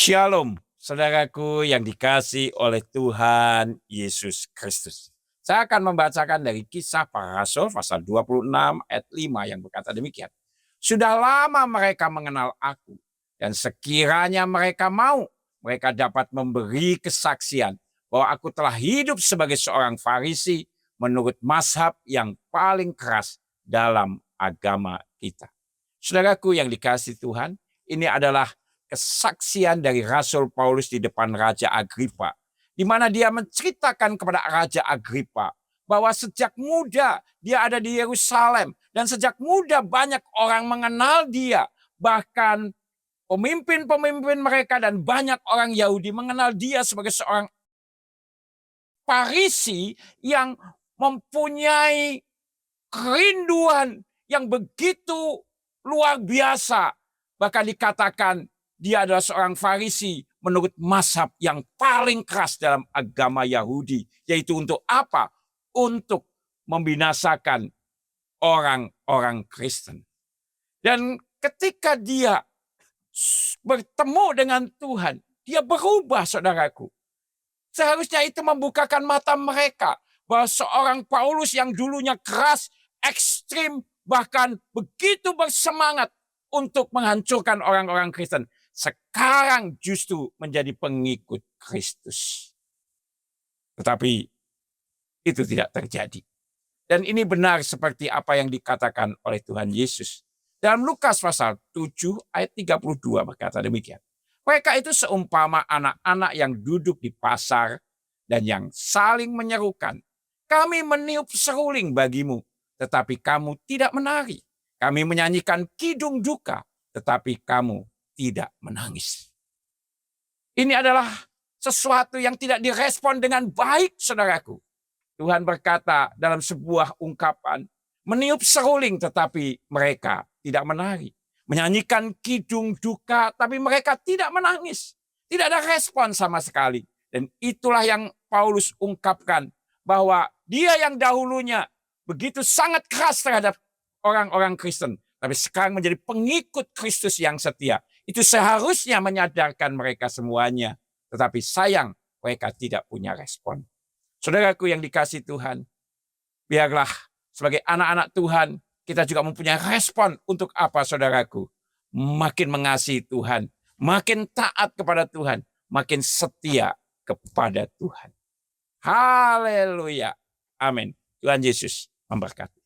Shalom, saudaraku yang dikasihi oleh Tuhan Yesus Kristus. Saya akan membacakan dari Kisah Para Rasul pasal 26 ayat 5 yang berkata demikian. Sudah lama mereka mengenal aku, dan sekiranya mereka mau, mereka dapat memberi kesaksian bahwa aku telah hidup sebagai seorang Farisi menurut mazhab yang paling keras dalam agama kita. Saudaraku yang dikasihi Tuhan, ini adalah kesaksian dari Rasul Paulus di depan Raja Agripa, di mana dia menceritakan kepada Raja Agripa bahwa sejak muda dia ada di Yerusalem dan sejak muda banyak orang mengenal dia, bahkan pemimpin-pemimpin mereka dan banyak orang Yahudi mengenal dia sebagai seorang Farisi yang mempunyai kerinduan yang begitu luar biasa. Bahkan dikatakan dia adalah seorang Farisi menurut mazhab yang paling keras dalam agama Yahudi. Yaitu untuk apa? Untuk membinasakan orang-orang Kristen. Dan ketika dia bertemu dengan Tuhan, dia berubah, saudaraku. Seharusnya itu membukakan mata mereka bahwa seorang Paulus yang dulunya keras, ekstrim, bahkan begitu bersemangat untuk menghancurkan orang-orang Kristen, sekarang justru menjadi pengikut Kristus. Tetapi itu tidak terjadi. Dan ini benar seperti apa yang dikatakan oleh Tuhan Yesus. Dalam Lukas pasal 7 ayat 32 berkata demikian. Mereka itu seumpama anak-anak yang duduk di pasar dan yang saling menyerukan. Kami meniup seruling bagimu, tetapi kamu tidak menari. Kami menyanyikan kidung duka, tetapi kamu tidak menangis. Ini adalah sesuatu yang tidak direspon dengan baik, saudaraku. Tuhan berkata dalam sebuah ungkapan, meniup seruling tetapi mereka tidak menari. Menyanyikan kidung duka tapi mereka tidak menangis. Tidak ada respon sama sekali. Dan itulah yang Paulus ungkapkan, bahwa dia yang dahulunya begitu sangat keras terhadap orang-orang Kristen, tapi sekarang menjadi pengikut Kristus yang setia. Itu seharusnya menyadarkan mereka semuanya. Tetapi sayang, mereka tidak punya respon. Saudaraku yang dikasihi Tuhan, biarlah sebagai anak-anak Tuhan, kita juga mempunyai respon untuk apa, saudaraku? Makin mengasihi Tuhan, makin taat kepada Tuhan, makin setia kepada Tuhan. Haleluya. Amin. Tuhan Yesus memberkati.